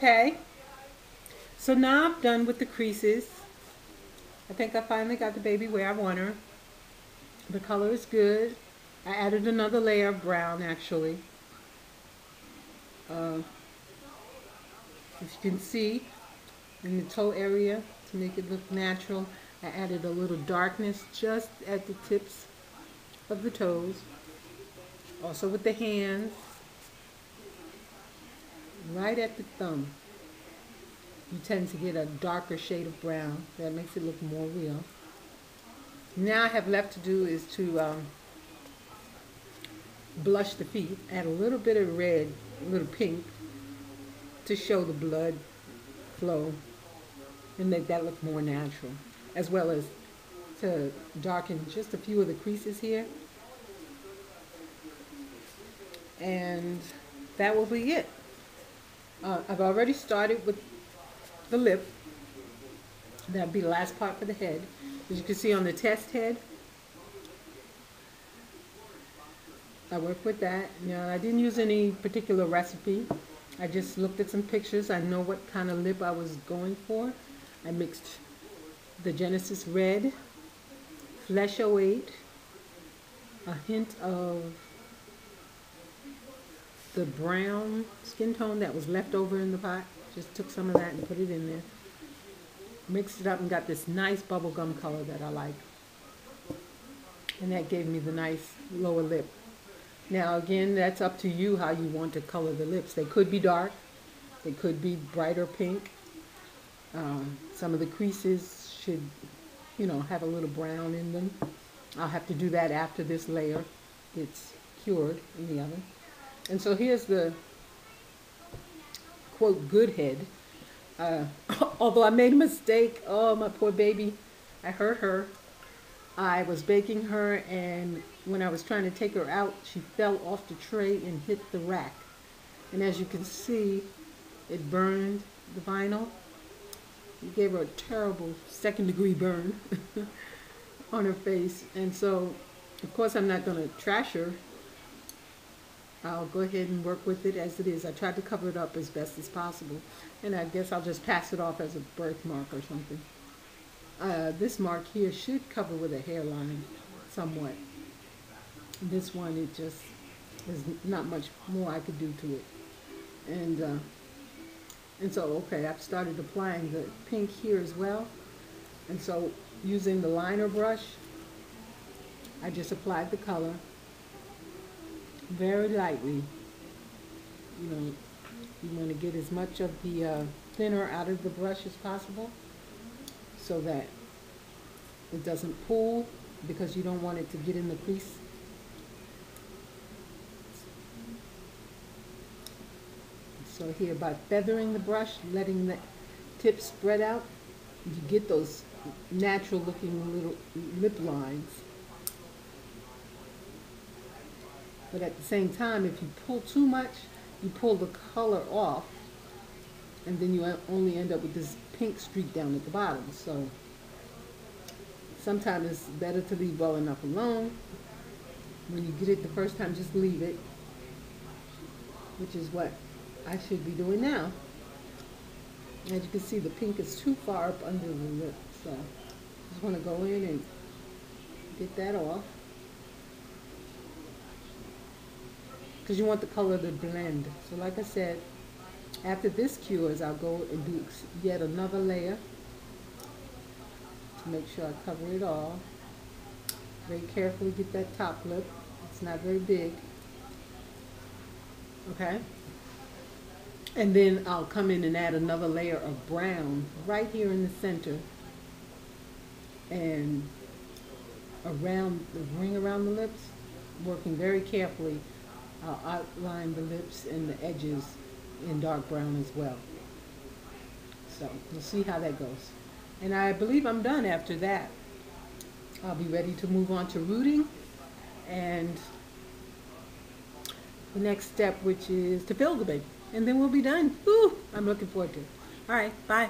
Okay, so now I'm done with the creases. I think I finally got the baby where I want her. The color is good. I added another layer of brown actually. Uh, as you can see in the toe area to make it look natural, I added a little darkness just at the tips of the toes. Also with the hands, right at the thumb. You tend to get a darker shade of brown. That makes it look more real. Now I have left to do is to blush the feet. Add a little bit of red, a little pink to show the blood flow and make that look more natural. As well as to darken just a few of the creases here. And that will be it. I've already started with the lip. That'll be the last part for the head. As you can see on the test head, I worked with that. Now, I didn't use any particular recipe. I just looked at some pictures. I know what kind of lip I was going for. I mixed the Genesis Red, Flesh 08, a hint of the brown skin tone that was left over in the pot. Just took some of that and put it in there. Mixed it up and got this nice bubblegum color that I like. And that gave me the nice lower lip. Now again, that's up to you how you want to color the lips. They could be dark. They could be brighter pink. Some of the creases should, have a little brown in them. I'll have to do that after this layer gets cured in the oven. And so here's the, quote, good head. Although I made a mistake, oh, my poor baby, I hurt her. I was baking her, and when I was trying to take her out, she fell off the tray and hit the rack. And as you can see, it burned the vinyl. It gave her a terrible second-degree burn on her face. And so, of course, I'm not going to trash her. I'll go ahead and work with it as it is. I tried to cover it up as best as possible. And I guess I'll just pass it off as a birthmark or something. This mark here should cover with a hairline somewhat. This one, it just, there's not much more I could do to it. And so, okay, I've started applying the pink here as well. And so, using the liner brush, I just applied the color very lightly. You want to get as much of the thinner out of the brush as possible so that it doesn't pull, because you don't want it to get in the crease. So here, by feathering the brush, letting the tip spread out, you get those natural looking little lip lines. But at the same time, if you pull too much, you pull the color off, and then you only end up with this pink streak down at the bottom. So sometimes it's better to leave well enough alone. When you get it the first time, just leave it, which is what I should be doing now. As you can see, the pink is too far up under the lip, so just want to go in and get that off, because you want the color to blend. So like I said, after this cures, I'll go and do yet another layer to make sure I cover it all. Very carefully get that top lip. It's not very big. Okay? And then I'll come in and add another layer of brown right here in the center. And around the ring around the lips, working very carefully, I'll outline the lips and the edges in dark brown as well. So we'll see how that goes. And I believe I'm done after that. I'll be ready to move on to rooting and the next step, which is to fill the baby. And then we'll be done. Woo! I'm looking forward to it. All right, bye.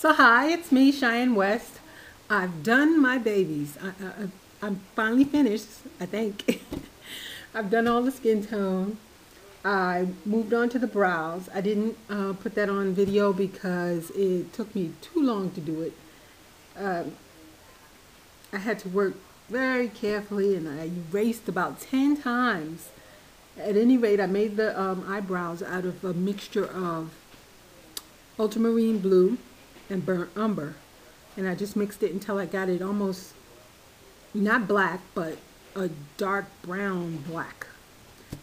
So hi, it's me, Cheyenne West. I've done my babies. I'm finally finished, I think. I've done all the skin tone. I moved on to the brows. I didn't put that on video because it took me too long to do it. I had to work very carefully and I erased about 10 times. At any rate, I made the eyebrows out of a mixture of ultramarine blue and burnt umber. And I just mixed it until I got it almost not black, but a dark brown black.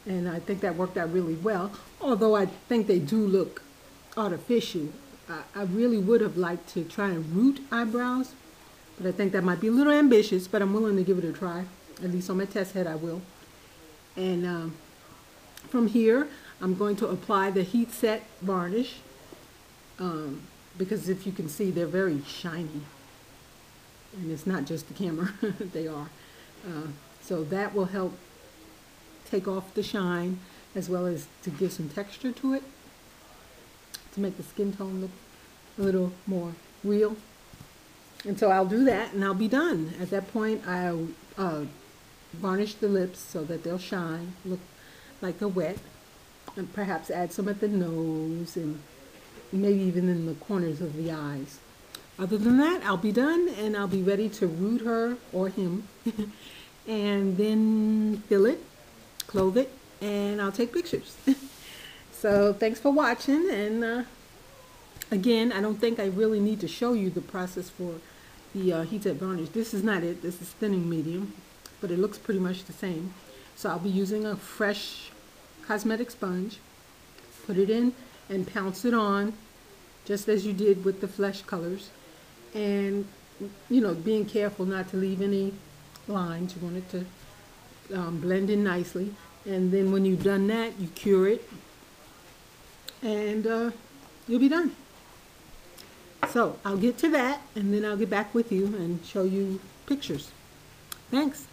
And I think that worked out really well, although I think they do look artificial. I really would have liked to try and root eyebrows, but I think that might be a little ambitious, but I'm willing to give it a try. At least on my test head I will. And from here, I'm going to apply the heat set varnish, because if you can see, they're very shiny. And it's not just the camera, they are. So that will help take off the shine, as well as to give some texture to it, to make the skin tone look a little more real. And so I'll do that and I'll be done. At that point, I'll varnish the lips so that they'll shine, look like they're wet, and perhaps add some at the nose and maybe even in the corners of the eyes. Other than that, I'll be done and I'll be ready to root her or him and then fill it, clothe it, and I'll take pictures. So thanks for watching, and again, I don't think I really need to show you the process for the heat set varnish. This is not it. This is thinning medium, but it looks pretty much the same. So I'll be using a fresh cosmetic sponge, put it in and pounce it on just as you did with the flesh colors, and being careful not to leave any lines. You want it to blend in nicely, and then when you've done that, you cure it and you'll be done. So I'll get to that and then I'll get back with you and show you pictures. Thanks.